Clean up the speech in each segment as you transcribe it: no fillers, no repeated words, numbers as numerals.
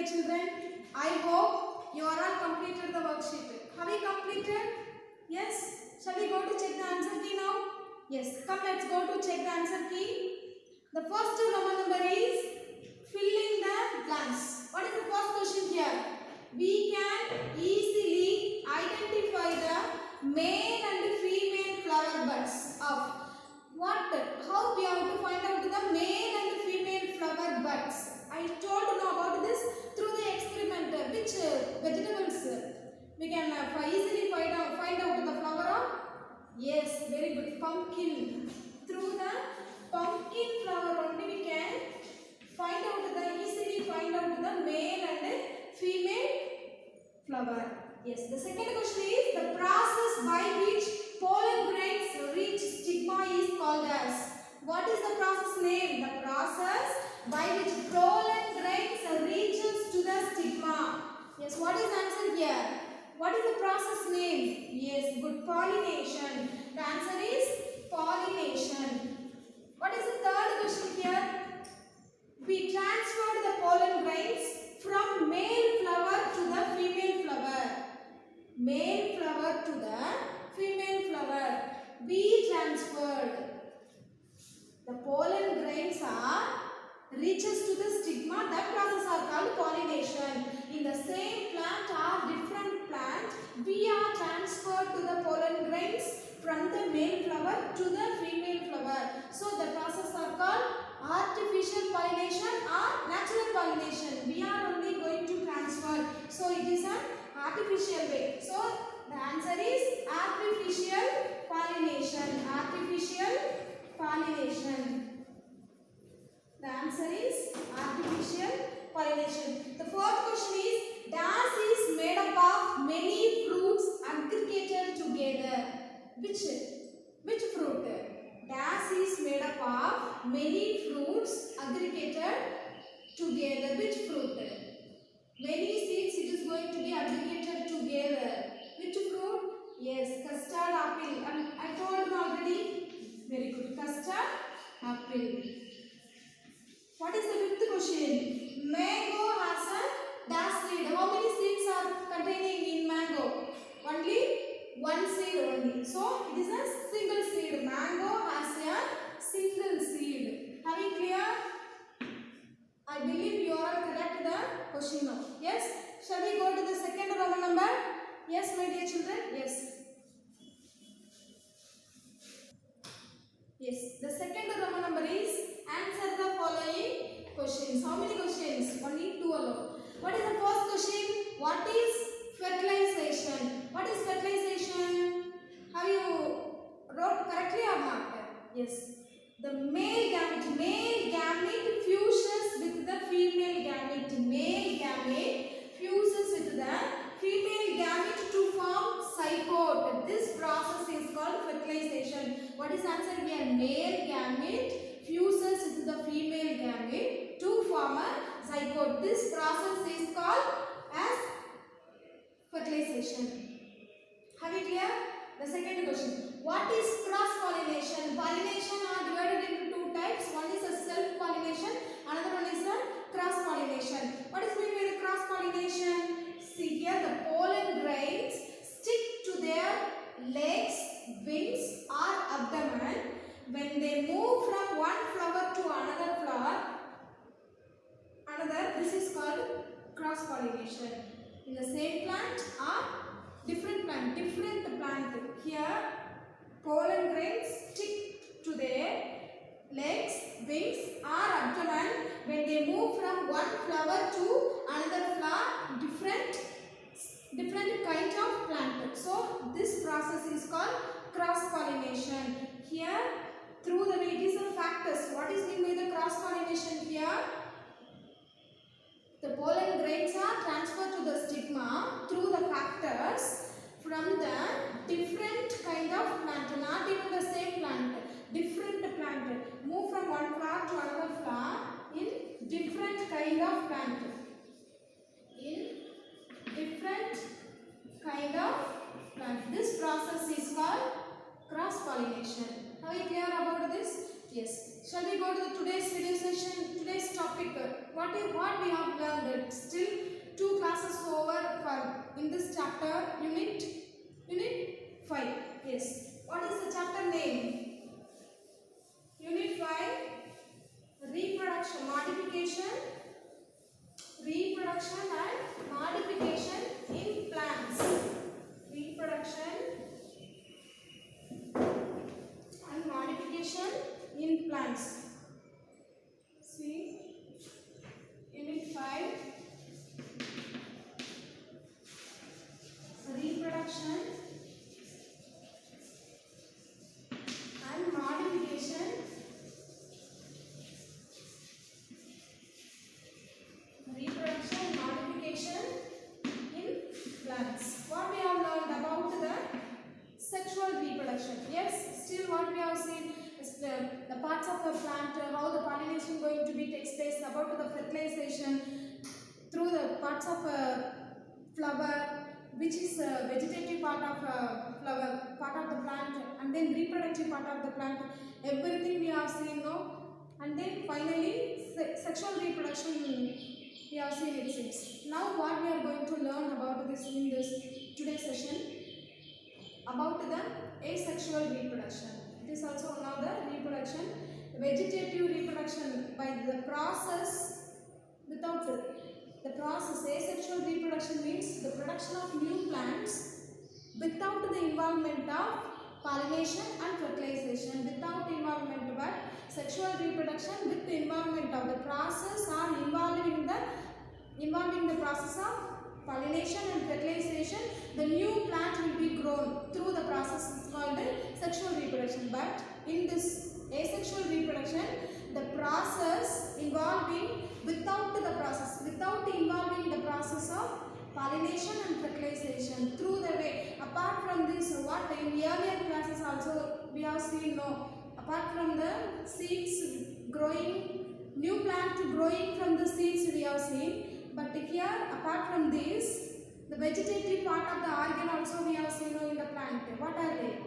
dear children, I hope you are all completed the worksheet. Have you completed? Yes. Shall we go to check the answer key now? Yes. Come, let's go to check the answer key. The first Roman number is fill in the blanks. What is the first question here? We can easily identify the male and female flower buds of what? How we have to find out the male and female flower buds? I told you about this through the experiment. Which vegetables we can easily find out the flower of? Yes, very good. Pumpkin. Through the pumpkin flower only we can easily find out the male and female flower. Yes. The second question is the process by which pollen grains reach stigma is called as. What is the process name? The process by which pollen grains reaches to the stigma. Yes. What is the answer here? What is the process name? Yes. Good. Pollination. The answer is pollination. What is the third question here? We transferred the pollen grains from male flower to the female flower. Male flower to the female flower. We transferred. The pollen grains are reaches to the stigma. That process are called pollination. In the same plant or different plant, we are transferred to the pollen grains from the male flower to the female flower. So the process are called artificial pollination or natural pollination. We are only going to transfer. So it is an artificial way. So the answer is artificial pollination. Artificial pollination. The answer is artificial pollination. The fourth question is dash is made up of many fruits aggregated together. Which fruit? Dash is made up of many fruits aggregated together. Which fruit? Many seeds it is going to be aggregated together. Which fruit? Yes, custard apple. I told you already. Very good. Custard apple. What is the fifth question? Mango has a dash seed. How many seeds are containing in mango? Only one seed only. So it is a single seed. Mango has a single seed. Are you clear? I believe you all correct the question now. Yes? Shall we go to the second Roman number? Yes, my dear children? Yes. Yes. The second Roman number is answer the following questions. How many questions? Only two alone. What is the first question? What is fertilization? What is fertilization? Have you wrote correctly or not? Yes. The male gamete fuses with the female gamete. Male gamete fuses with the female gamete to form zygote. This process is called fertilization. What is answer here? Male gamete fuses with the female gamete to form a zygote. This process is called as fertilization. Have you clear? The second question. What is cross pollination? Pollination are divided into two types. One is a self pollination. Another one is a cross pollination. What is meant by the cross pollination? See here, the pollen grains stick to their legs, wings or abdomen. When they move from one flower to another flower, this is called cross pollination. In the same plant or different plant. Here pollen grains stick to their legs, wings or abdomen. When they move from one flower to another flower, different kind of plant. So this process is called cross pollination. Here through the various factors. What is meant by the cross pollination here? The pollen grains are transferred to the stigma through the factors from the different kind of plant, not even the same plant, different plant. Move from one flower to another flower in different kind of plant. This process is called cross pollination. Are we clear about this? Yes. Shall we go to the today's video session? Today's topic. What we have learned? Still 2 classes over for in this chapter. Unit 5. Yes. What is the chapter name? Unit 5. Reproduction, reproduction and modification in plants. Reproduction and modification in plants. See, Unit 5. Reproduction and modification in plants. What we have learned about the sexual reproduction. Yes, still what we have seen is the parts of the plant, how the pollination going to be takes place, about the fertilization through the parts of a flower, which is a vegetative part of a flower, part of the plant, and then reproductive part of the plant. Everything we have seen now, and then finally sexual reproduction we have seen it seems. Now what we are going to learn about this in this today's session, about the asexual reproduction. It is also one of the reproduction. Vegetative reproduction by the process without the process. Asexual reproduction means the production of new plants without the involvement of pollination and fertilization. Without involvement, but sexual reproduction with the involvement of the process or involving the process of pollination and fertilization. The new plant will be grown through the process is called sexual reproduction. But in this asexual reproduction, the process involving without involving the process of pollination and fertilization through the way. Apart from this, what in earlier classes also we have seen, no, apart from the seeds growing, new plant growing from the seeds we have seen. But here, apart from this, the vegetative part of the organ also we have seen in the plant. What are they?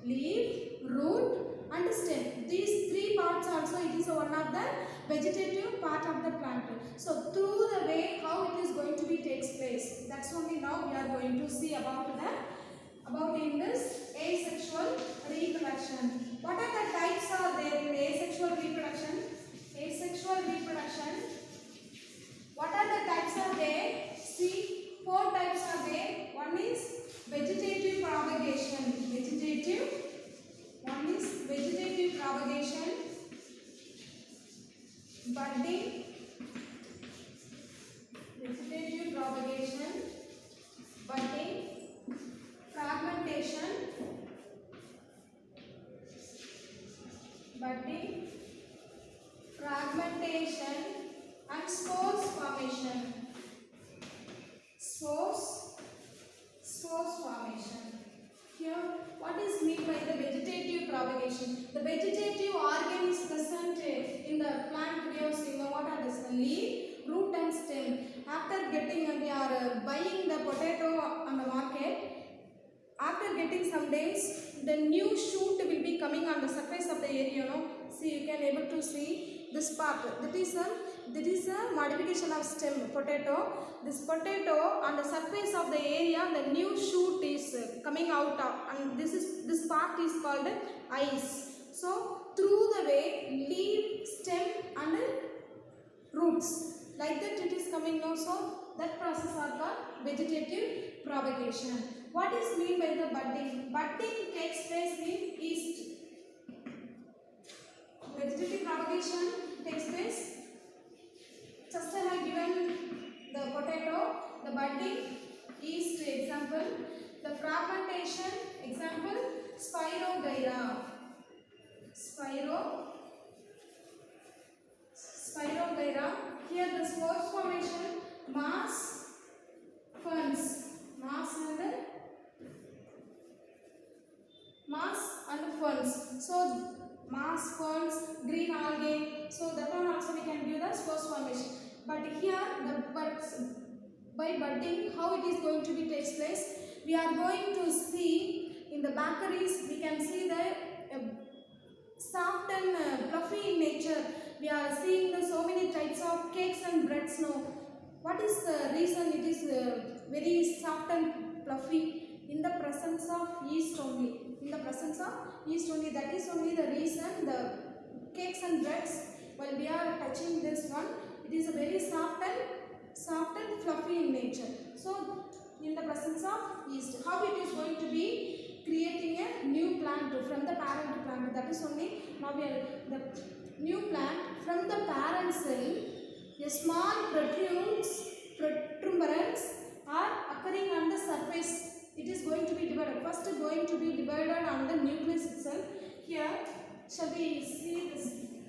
Leaf, root and stem. These 3 parts also, it is one of the vegetative part of the plant. So through the way how it is going to be takes place, that's only now we are going to see about in this asexual reproduction. What are the types are there in asexual reproduction? Asexual reproduction. What are the types are there? See, 4 types are there. One is vegetative propagation. One is vegetative propagation, budding, vegetative propagation, budding, fragmentation, and spores formation. Spores formation. Here, what is meant by the vegetative propagation? The vegetative organ is present in the plant. We have seen what are this? Leaf, root and stem. After getting, we are buying the potato on the market. After getting some days, the new shoot will be coming on the surface of the area. No? See, you can able to see this part. That is a modification of stem potato. This potato on the surface of the area, the new shoot is coming out of, and this part is called eyes. So through the way leaf, stem and roots, like that it is coming now. So that process are called vegetative propagation. What is mean by the budding? Budding takes place in yeast. Vegetative propagation takes place. Just I have given the potato, the budding, yeast example, the fragmentation example, Spirogyra. Spirogyra. Here the spores formation, mass, ferns, and ferns. So mass, ferns, green algae. So that one also we can give the spores formation. But here the buds, by budding, how it is going to be takes place? We are going to see in the bakeries. We can see the soft and fluffy in nature. We are seeing the so many types of cakes and breads now. What is the reason it is very soft and fluffy? In the presence of yeast only. In the presence of yeast only. That is only the reason the cakes and breads, while we are touching this one, it is a very soft and fluffy in nature. So in the presence of yeast, how it is going to be creating a new plant from the parent plant? That is only now we are the new plant from the parent cell. A small protuberance are occurring on the surface. It is going to be divided. First going to be divided on the nucleus itself. Here, shall we see this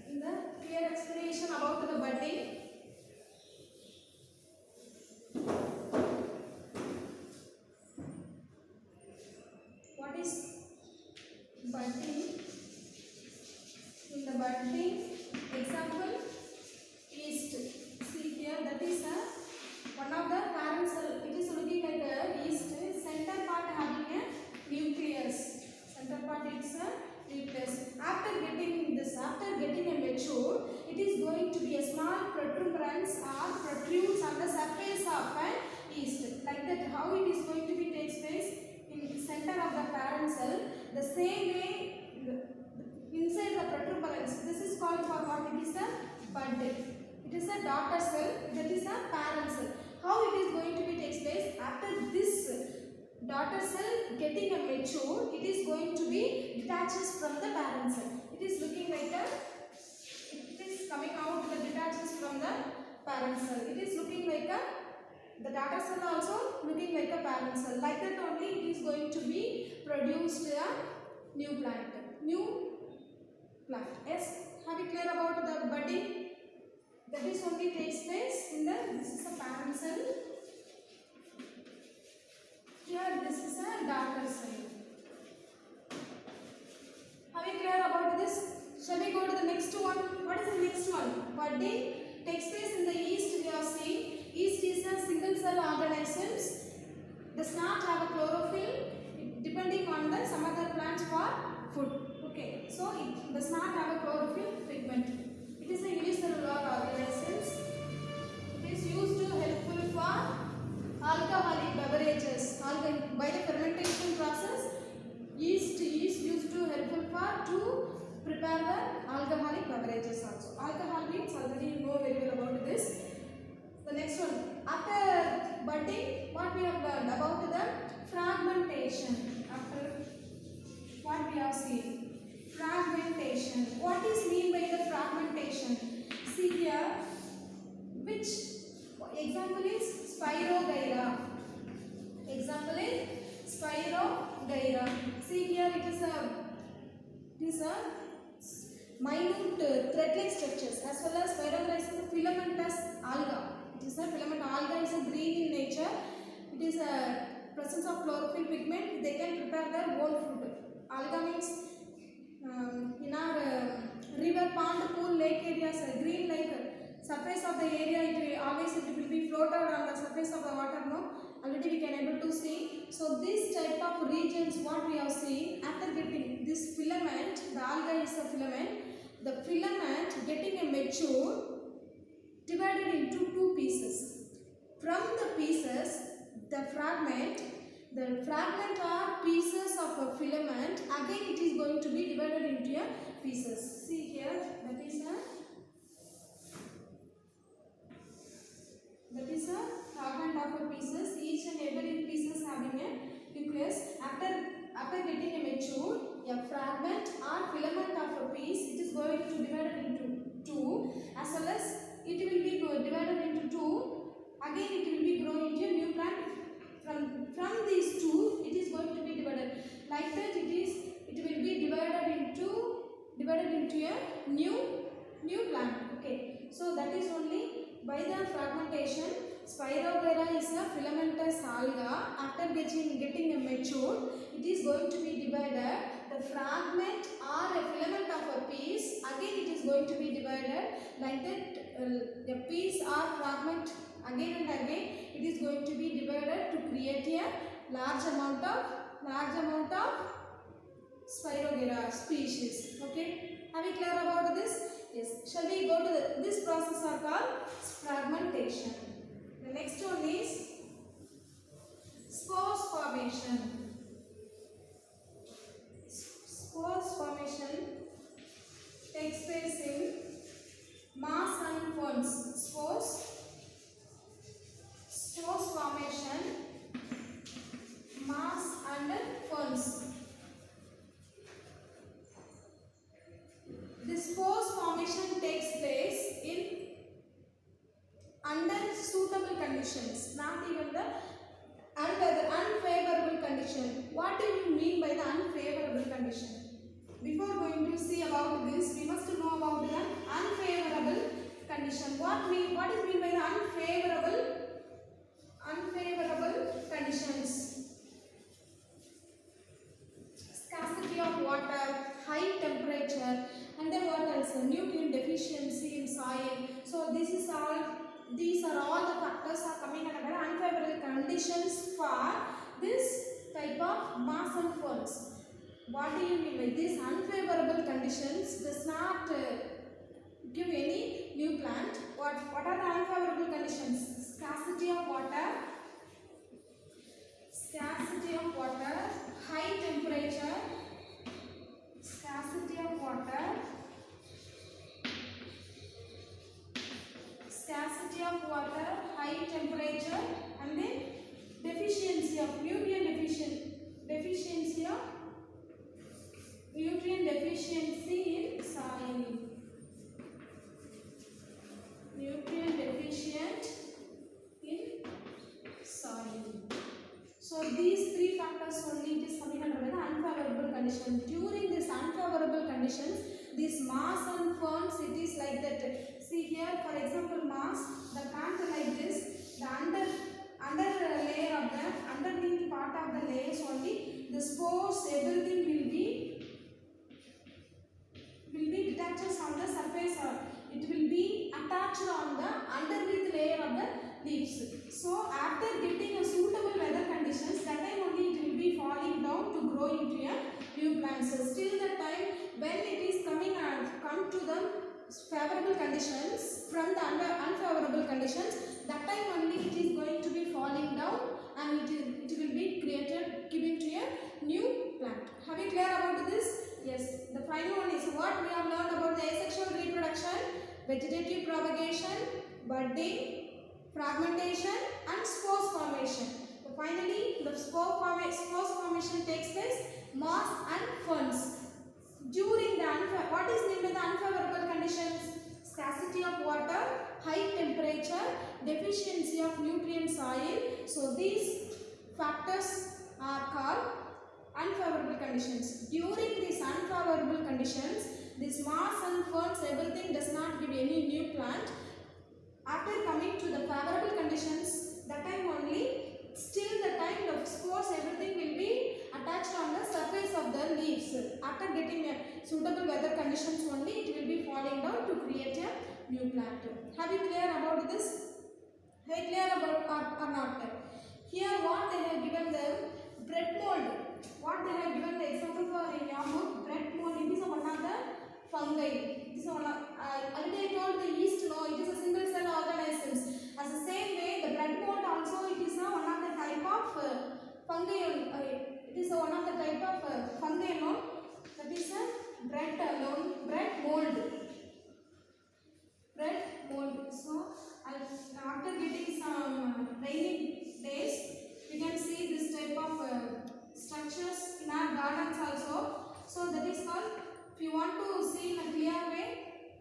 in the clear explanation about the budding? What is budding? In the budding example, yeast. See here, that is one of the parent cell. It is looking like a yeast. Center part having a nucleus. Center part is a nucleus. After getting this, after getting a mature, it is going to be a small protuberance or protrudes on the surface of a yeast. Like that, how it is going to be takes place in the center of the parent cell. The same way inside the protuberance. This is called for what? It is a bud. It is a daughter cell. That is a parent cell. How it is going to be takes place after this daughter cell getting a mature, it is going to be detaches from the parent cell. It is looking like a, it is coming out, the detaches from the parent cell. It is looking like a, the daughter cell also looking like a parent cell. Like that only it is going to be produced a new plant. New plant. Yes, have you clear about the budding? That is only takes place in the, this is a parent cell. Here this is a daughter cell. Have you clear about this? Shall we go to the next one? What is the next one? Budding takes place in the yeast. We are seeing yeast is a single cell organisms. Does not have a chlorophyll, depending on the some other plants for food. Okay, so it does not have a chlorophyll pigment. It is a unicellular organisms. It is used to helpful for alcoholic beverages. By the fermentation process, yeast is used to helpful for to prepare the alcoholic beverages also. Alcohol means already you know very well about this. The next one, after budding, what we have learned about the fragmentation. After what we have seen, fragmentation. What is mean by the fragmentation? See here, which example is Spirogyra. Example is Spirogyra. See here, it is a minute thread-like structures, as well as Spirogyra is a filamentous alga. It is a filament alga, is a green in nature. It is a presence of chlorophyll pigment. They can prepare their own food. Alga means in our river, pond, pool, lake areas, green like surface of the area, it will be floated on the surface of the water. No, already we can able to see. So this type of regions, what we have seen after getting this filament, the alga is a filament. The filament getting a mature, divided into two pieces. From the pieces, the fragment are pieces of a filament. Again, it is going to be divided into a pieces. See here, that is a fragment of a pieces. Each and every pieces having a nucleus. After getting a mature, a fragment or filament of a piece, it is going to divide into two, as well as it will be divided into two. Again, it will be grown into a new plant. From these two, it is going to be divided. Like that, it will be divided into a new plant. Okay. So that is only by the fragmentation. Spirogyra is a filamentous alga. After getting a mature, it is going to be divided. The fragment or a filament of a piece, again it is going to be divided. Like that, the piece or fragment again and again, it is going to be divided to create a large amount of Spirogyra species. Okay, Have you clear about this? Yes. Shall we go to this process are called fragmentation. The next one is spores formation. Spores formation takes place in mass and ferns. Spores formation, mass and ferns. The spores formation takes place in under suitable conditions, not even the under the unfavorable condition. What do you mean by the unfavorable condition? Before going to see about this, we must know about the unfavorable condition. What is mean by the unfavorable conditions? Scarcity of water, high temperature, and then what else? Nutrient deficiency in soil. So these are all the factors are coming under unfavorable conditions for this type of mass and ferns. What do you mean by this? Unfavorable conditions does not give any new plant. What are the unfavorable conditions? Scarcity of water, high temperature, scarcity of water, high temperature, and then deficiency of nutrient deficiency in soil. Nutrient deficient in soil. So these three factors only it is coming under the unfavorable condition. During this unfavorable conditions, this mass and ferns it is like that. See here, for example, mass, the plant like this, the under layer of the underneath part of the layers only, the spores, everything will be detached on the surface, or it will be attached on the underneath layer of the leaves. So after getting a suitable weather conditions, that time only it will be falling down to grow into a new plants. So still the time when it is come to the favorable conditions from the unfavorable conditions, that time only it is going to be falling down and it will be given to a new plant. Have you clear about this? Yes. The final one is what we have learned about the asexual reproduction, vegetative propagation, budding, fragmentation, and spores formation. So finally, the spores formation takes place mass and ferns. During the what is named the unfavorable conditions? Scarcity of water, high temperature, deficiency of nutrient soil. So these factors are called unfavorable conditions. During these unfavorable conditions, this mass and ferns everything does not give any new plant. After coming to the favorable conditions, that time only, still the time the spores everything will be attached on the surface of the leaves. After getting a suitable weather conditions only, it will be falling down to create a new plant. Have you clear about this? Have you clear about or not? Here what they have given the bread mold. What they have given the example for in your book, bread mold. It is one of the fungi. It is one of, already I told the yeast, no, it is a single cell organisms. As the same way, the bread mold also it is one of the type of fungi. It is one of the type of fungi, no? That is a bread mold. Bread mold. So after getting some rainy days, we can see this type of structures in our gardens also. So that is called, if you want to see in a clear way,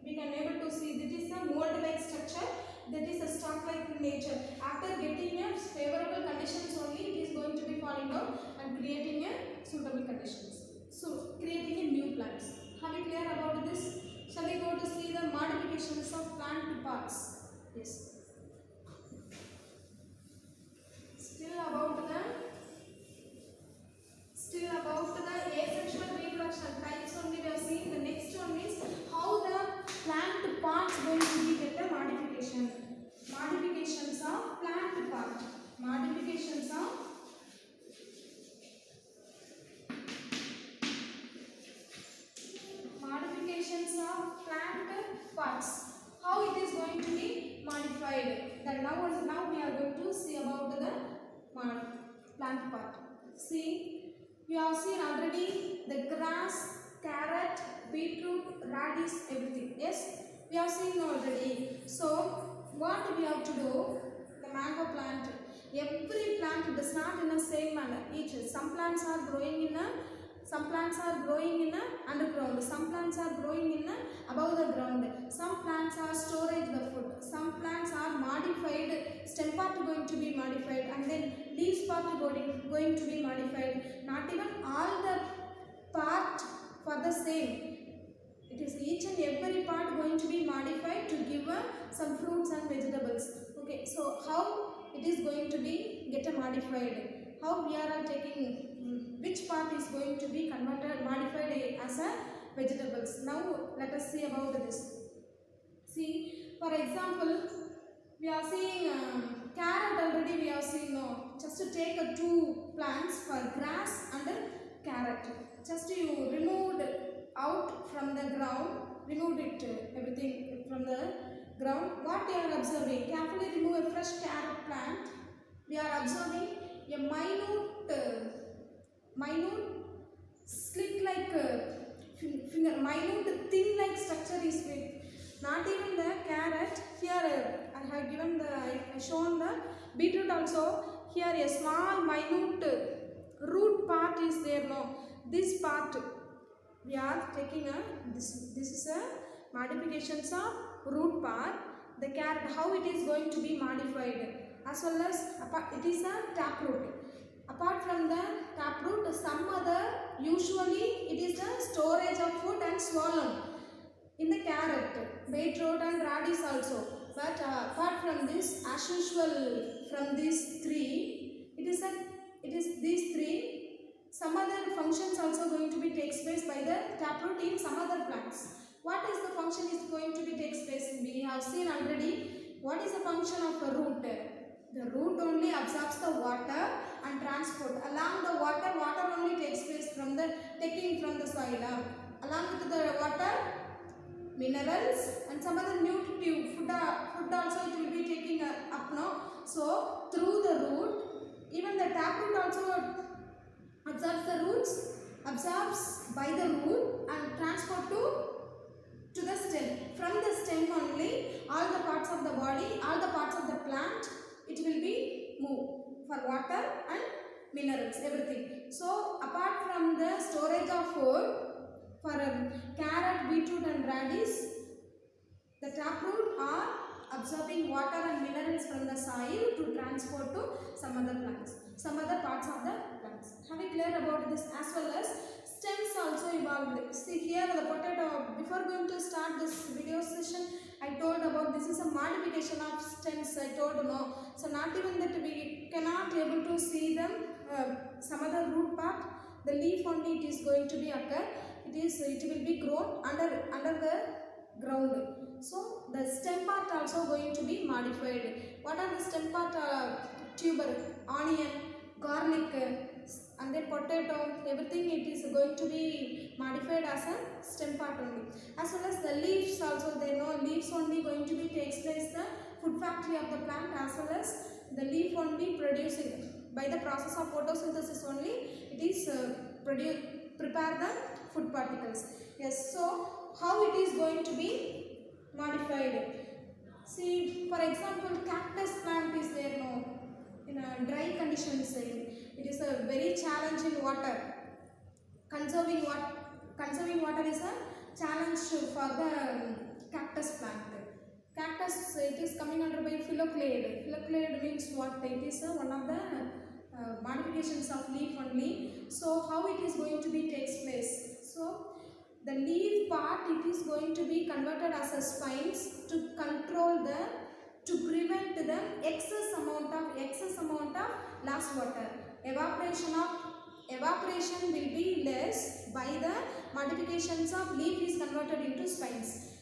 we can able to see that is a mold like structure, that is a stock like nature. After getting a favorable conditions only, it is going to be falling down and creating a suitable conditions. So creating a new plants. Have you clear about this? Shall we go to see the modifications of plant parts? Yes. Still about the asexual reproduction types only we have seen. The next one is how the plant parts going to be get the modification. Modifications of plant part. Modifications of see about the plant part. See, you have seen already the grass, carrot, beetroot, radish, everything. Yes, we have seen already. So, what we have to do? The mango plant. Every plant does not in the same manner. Some plants are growing in a underground. Some plants are growing in above the ground. Some plants are storage the food. Some plants are modified. Stem part going to be modified, and then leaves part going to be modified. Not even all the part for the same. It is each and every part going to be modified to give some fruits and vegetables. Okay, so how it is going to be modified? How we are taking which part is going to be modified as a vegetables? Now let us see about this. See, for example, we are seeing carrot already. We have seen just to take two plants for grass and carrot. Just you removed out from the ground, removed it everything from the ground. What you are observing? Carefully remove a fresh carrot plant. We are observing a minute slit like finger, minute thin like structure is with. Not even the carrot. Here I have given shown the beetroot also. Here a small minute root part is there. No, this part we are taking this is a modifications of root part. The carrot, how it is going to be modified, as well as it is a taproot. Apart from the taproot, some other, usually it is the storage of food and swallow in the carrot, beetroot and radish also. But apart from this, as usual from these three, it is these three. Some other functions also going to be takes place by the taproot in some other plants. What is the function is going to be takes place? We have seen already. What is the function of a root? The root only absorbs the water and transport. Along the water only takes place from the taking from the soil. Along with the water, minerals and some other nutritive food also it will be taking up now. So through the root, even the taproot also absorbs by the root and transport to the stem. From the stem only, all the parts of the body, all the parts of the plant, it will be moved for water and minerals, everything. So apart from the storage of food for carrot, beetroot and radish, the taproot are absorbing water and minerals from the soil to transport to some other plants, some other parts of the plants. Have you clear about this? As well as stems also evolved. See here the potato, before going to start this video session, I told about this is a modification of stems. I told no. So not even that we cannot able to see them, some other root part, the leaf only it is going to be occur. It will be grown under the ground. So the stem part also going to be modified. What are the stem part? Tuber, onion, garlic, and then potato, everything it is going to be modified as a stem part only. As well as the leaves also, they know leaves only going to be takes place the food factory of the plant, as well as the leaf only producing by the process of photosynthesis only it is prepare the food particles. Yes, so how it is going to be modified? See, for example, cactus plant is there no in a dry conditions. It is a very challenging water. Conserving water is a challenge for the cactus plant. Cactus, it is coming under by phylloclade. Phylloclade means what? It is one of the modifications of leaf only. So how it is going to be takes place? So the leaf part it is going to be converted as a spines to control to prevent the excess amount of lost water. Evaporation will be less by the modifications of leaf is converted into spines.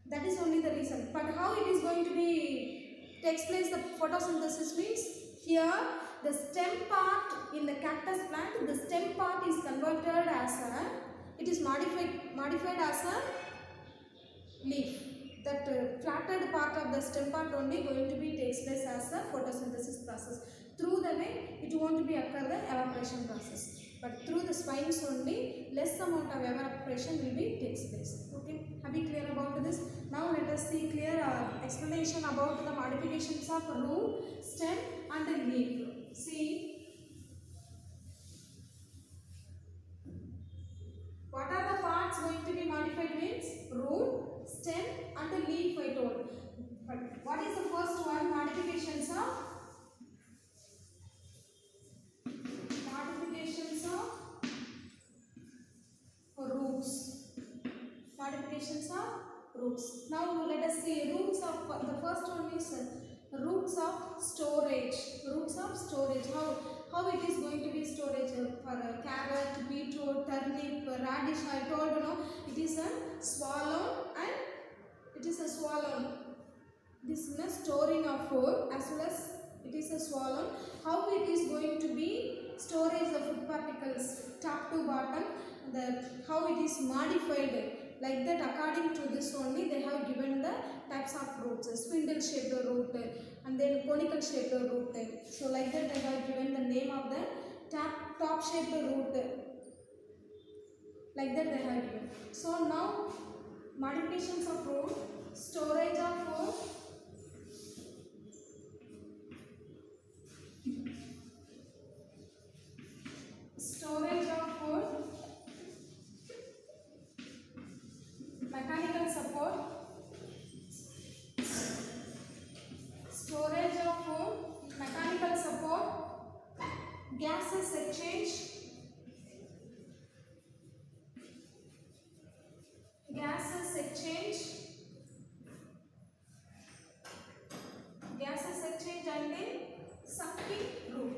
That is only the reason. But how it is going to be takes place the photosynthesis means here the stem part in the cactus plant, the stem part is converted as it is modified as a leaf. That flattened part of the stem part only going to be takes place as a photosynthesis process. Through the way it won't be occur the evaporation process, but through the spines only less amount of evaporation will be takes place. Okay, have you clear about this? Now let us see clear explanation about the modifications of root, stem and the leaf. See, what are the parts going to be modified means root, stem and the leaf I told. But what is the first one? Modifications of roots. Modifications of roots. Now let us see roots of the first one is roots of storage. Roots of storage. How it is going to be storage for carrot, beetroot, turnip, radish. I told you know it is a swallow and it is a swallow. This is a storing of food as well as it is a swallow. How it is going to be storage of food particles top to bottom, how it is modified like that. According to this only they have given the types of roots, spindle shaped root and then conical shaped root. So like that they have given the name of the top shaped root, like that they have given. So now modifications of root, storage of food, storage of food, mechanical support, storage of food, mechanical support, gases exchange, gases exchange, and then sucking root.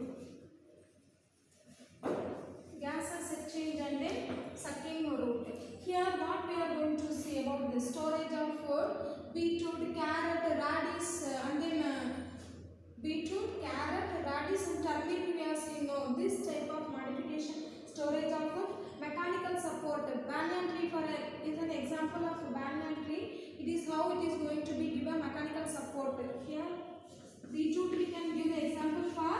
Gases exchange and then sucking root. Here what we are going to see about the storage of food, beetroot, carrot, radish and then beetroot, carrot, radish and turnip we are seeing now this type of modification, storage of food. Mechanical support, banyan tree is an example of banyan tree. It is how it is going to be given mechanical support. Here beetroot we can give the example for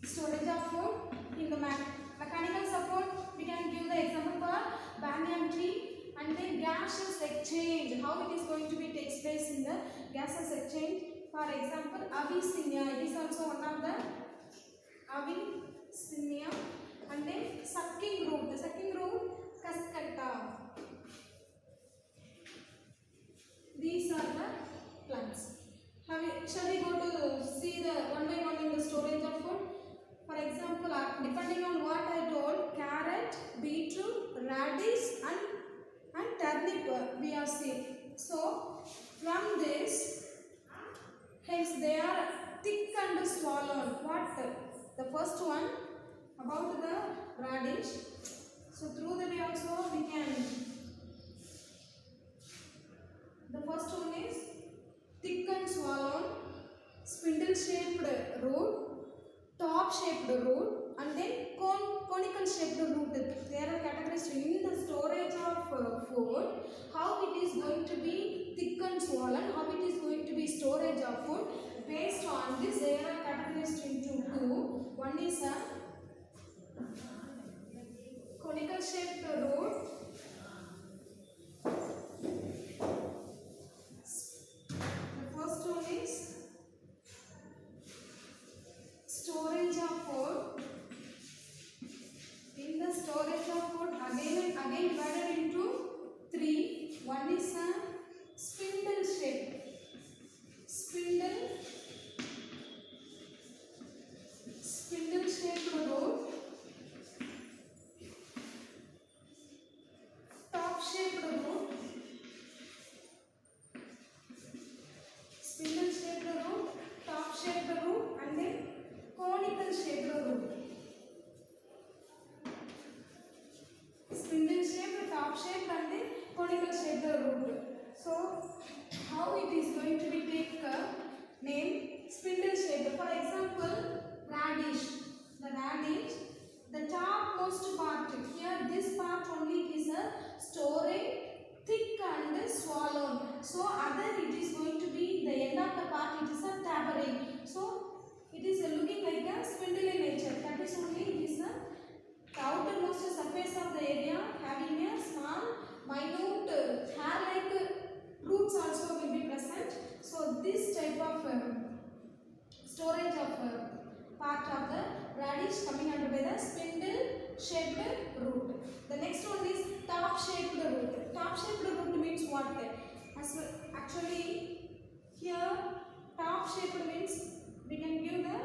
storage of food. In the mechanical support we can give the example for banyan tree. And then gases exchange, how it is going to be takes place in the gases exchange. For example Avicennia, it is also one of the Avicennia. And then sucking root, Cascata. These are the plants. Shall we go to see the one by one in the storage of food? For example, depending on what I told, carrot, beetroot, radish and turnip we are seeing. So from this, hence they are thick and swollen. What? The first one about the radish. So through the way also we can. The first one is thick and swollen, spindle shaped root, top shaped root and then conical shaped root. There are categories in the storage of food. How it is going to be thick and swollen, how it is going to be storage of food. Based on this there are categories into two. One is a conical shaped root, the first one is storage of food. In the storage of food again divided into three. One is a spindle shape, spindle shaped root, top shaped root, spindle shaped root, top shaped root and then conical shaped root. Spindle shaped, top shaped and then conical shaped root. So how it is going to be take name spindle shaped. For example radish. The radish, the topmost part here, this part only is a storing thick and swollen. So other it is going to be the end of the part, it is a tapering. So minute hair-like roots also will be present. So this type of storage of part of the radish coming under by the spindle-shaped root. The next one is top-shaped root. Top-shaped root means what? Actually, here top-shaped means we can give the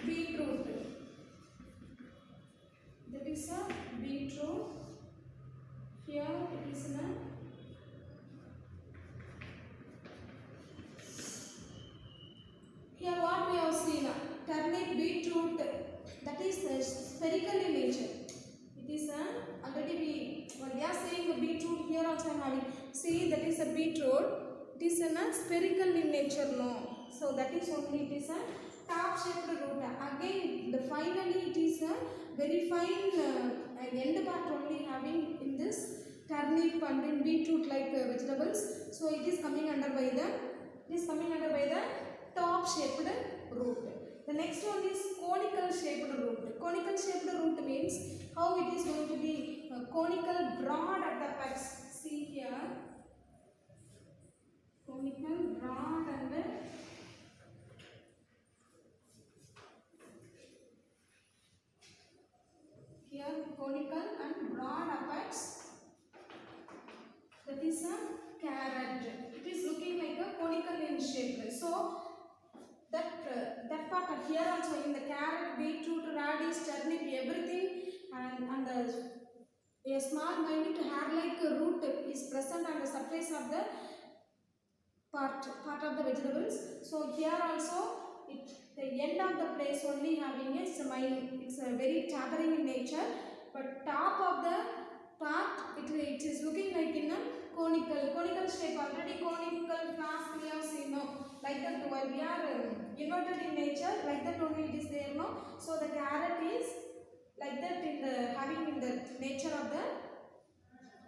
beetroot. That is a beetroot. Here it is a here what we have seen turnip, beetroot, that is spherical in nature. It is already we are saying beetroot, here also I am having, see that is a beetroot. It is a spherical in nature, no. So that is only it is a top shaped root. Again the finally it is a very fine end part only having in this turnip and in beetroot like vegetables. So it is coming under by the top shaped root. The next one is conical shaped root. Conical shaped root means how it is going to be conical, broad at the apex. See here, conical, broad and here conical and broad apex. That is a carrot. It is looking like a conical in shape. So that part here also in the carrot, beetroot, radish, turnip, everything, and a small minute hair-like root is present on the surface of the part of the vegetables. So here also the end of the place only having it's a very tapering in nature, but top of the part it is looking like in a conical shape. Already conical flask we have seen, no, like that while we are inverted in nature, like that only it is there, no. So the carrot is like that in the having in the nature of the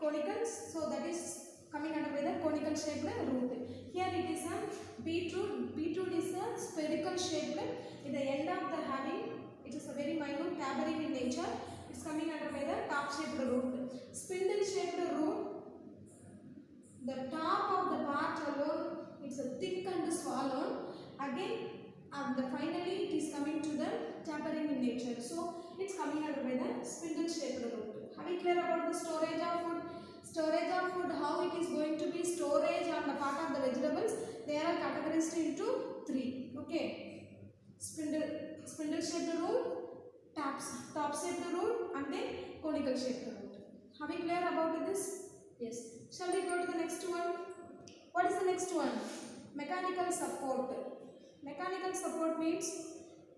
conicals. So that is coming under by the conical shaped root. Here it is a beetroot. Beetroot is a spherical shaped. In the end of the having, it is a very minute tapering in nature. It's coming under by the top shaped root. Spindle shaped root. The top of the part alone, it's a thick and swollen. Again, finally it is coming to the tapering in nature. So it's coming under by the spindle shaped root. Are we clear about the storage of food? Storage of food, how it is going to be storage on the part of the vegetables. They are categorized into three. Okay, spindle shaped root, top shaped root, and then conical shaped root. Are we clear about this? Yes. Shall we go to the next one? What is the next one? Mechanical support. Mechanical support means,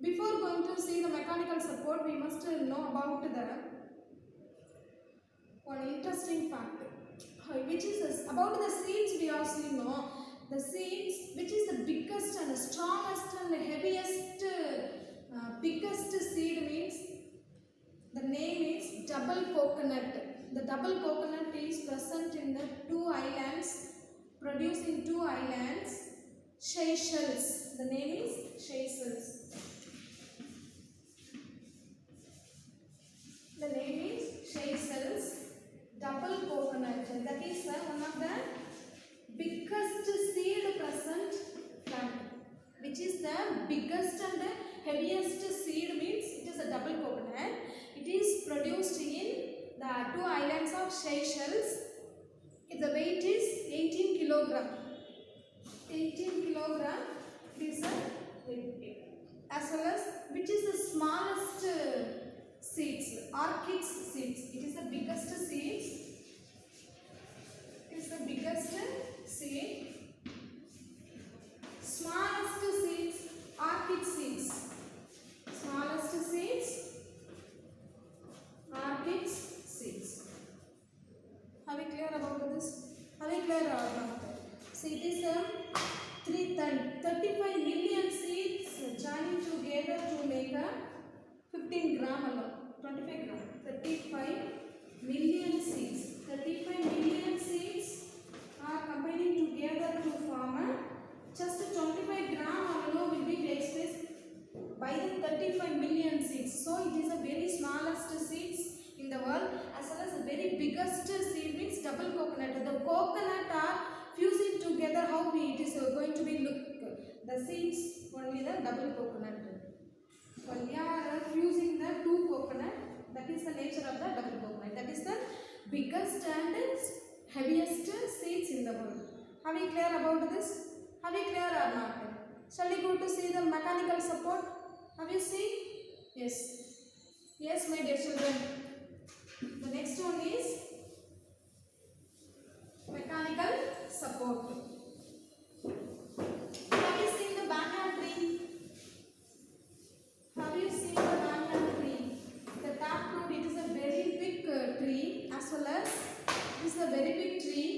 before going to see the mechanical support, we must know about the one interesting fact, which is about the seeds. We have seen, no, the seeds, which is the biggest and the strongest and the heaviest, biggest seed means the name is double coconut. The double coconut is present in the two islands, producing two islands, Seychelles. The name is Seychelles. The name is Seychelles. Double coconut. That is one of the biggest seed present plant. Which is the biggest and the heaviest seed means it is a double coconut. It is produced in the two islands of Seychelles. The weight is 18 kilogram. 18 kilogram is as well as which is the smallest seeds, orchid seeds. It is the biggest seeds. It is the biggest seed. Smallest seeds, orchid seeds. Smallest seeds, orchid seeds. Are we clear about this? Are we clear about that? So it is 35 million seeds joining together to make a 15 gram alone. 25 gram. 35 million seeds. 35 million seeds are combining together to form a just 25 gram alone will be takes place by the 35 million seeds. So it is a very smallest seeds in the world. coconut are fusing together. How it is going to be look? The seeds only the double coconut. When we are fusing the two coconut, that is the nature of the double coconut. That is the biggest and heaviest seeds in the world. Are we clear about this? Are we clear or not? Shall we go to see the mechanical support? Have you seen? Yes. Yes, my dear children. The next one is mechanical support. Have you seen the banyan tree? Have you seen the banyan tree? The taproot, it is a very big tree, as well as it is a very big tree.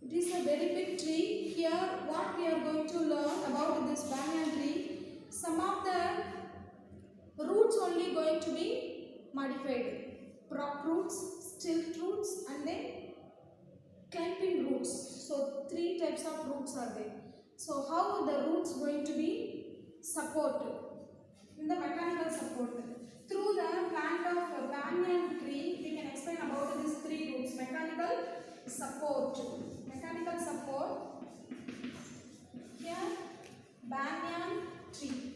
It is a very big tree. Here, what we are going to learn about this banyan tree, some of the roots only going to be modified. Prop roots, stilt roots, and then clamping roots. So, three types of roots are there. So, how the roots going to be supported in the mechanical support? Through the plant of banyan tree, we can explain about these three roots. Mechanical support. Mechanical support. Here, banyan tree.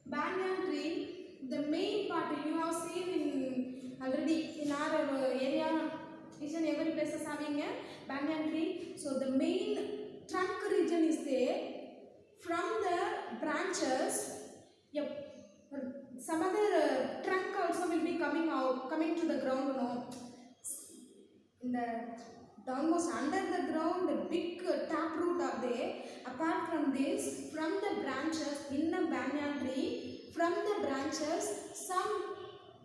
Banyan tree, the main part you have seen in already in our area, each and every place is having a banyan tree. So the main trunk region is there. From the branches, some other trunk also will be coming to the ground. In the almost under the ground, the big taproot are there. Apart from this, from the branches in the banyan tree, from the branches, some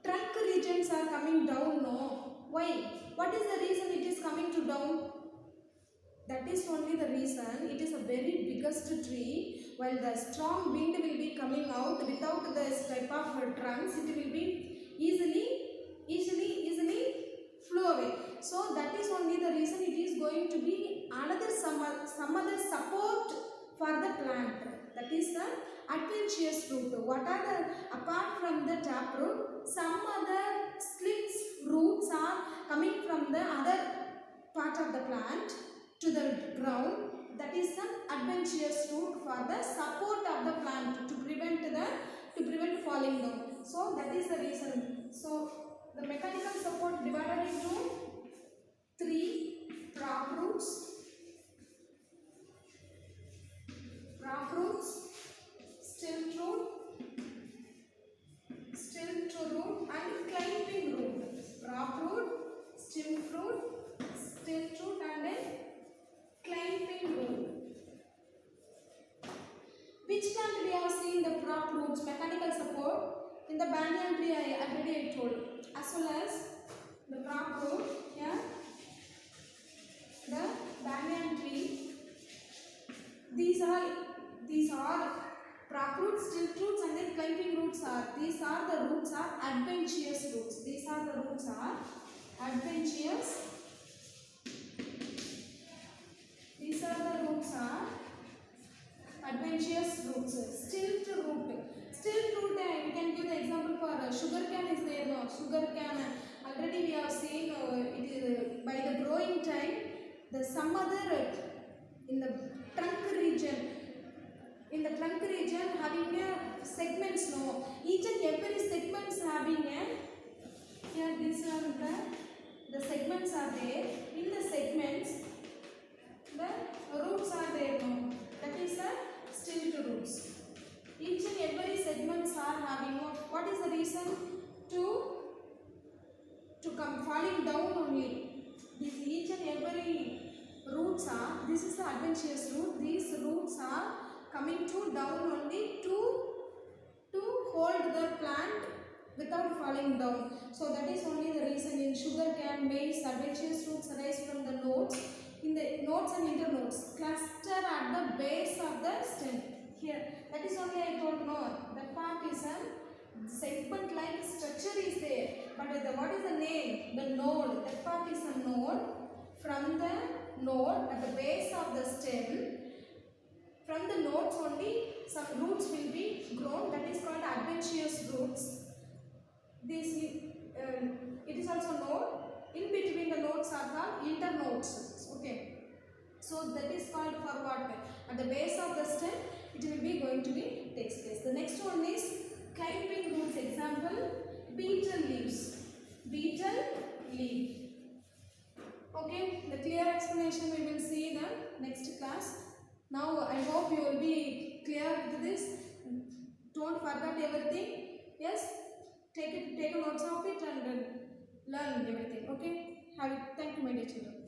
trunk regions are coming down. No, why? What is the reason it is coming to down? That is only the reason. It is a very biggest tree. While the strong wind will be coming out, without this type of trunks, it will be easily flow away. So that is only the reason it is going to be another some other support for the plant. That is the adventitious root. What are the, apart from the taproot, some other slits roots are coming from the other part of the plant to the ground. That is the adventitious root for the support of the plant to prevent falling down. So that is the reason. So the mechanical support divided into three: prop roots, stilt root, and clamping root. Prop root, stilt root, and then clamping root. Which plant we have seen the prop roots mechanical support? In the banyan tree, I already told, as well as the prop root. Here, the banyan tree. These are prop roots, stilt roots, and then clamping roots are. These are the roots are adventitious roots. These are the roots are adventitious. These are the roots are adventitious roots. Stilt root. Stilt root, we can give the example for sugar cane is there. No, sugar cane. Already we have seen it is by the growing time. The some other in the trunk region. In the trunk region having a segments. No, each and every segments having a. Here these are the segments are there. In the segments, the roots are there. No, that is the stilt roots. Each and every segments are having. What is the reason to come falling down only? This each and every roots are. This is the adventitious root. These roots are coming to down only to hold the plant without falling down. So that is only the reason. In sugar cane, maize, adventitious roots arise from the nodes. In the nodes and internodes, cluster at the base of the stem. Here, that is only I told. No, that part is a segment-like structure is there. But what is the name? The node. That part is a node. From the node at the base of the stem, from the nodes only some roots will be grown. That is called adventitious roots. This it is also node. are called internodes. Okay. So that is called for what? At the base of the stem, it will be going to be takes place. The next one is climbing roots. Example, beetle leaves. Beetle leaf. Okay, the clear explanation we will see in the next class. Now I hope you will be clear with this. Don't forget everything. Yes, take notes of it and learn everything. Okay, have it. Thank you, my dear children.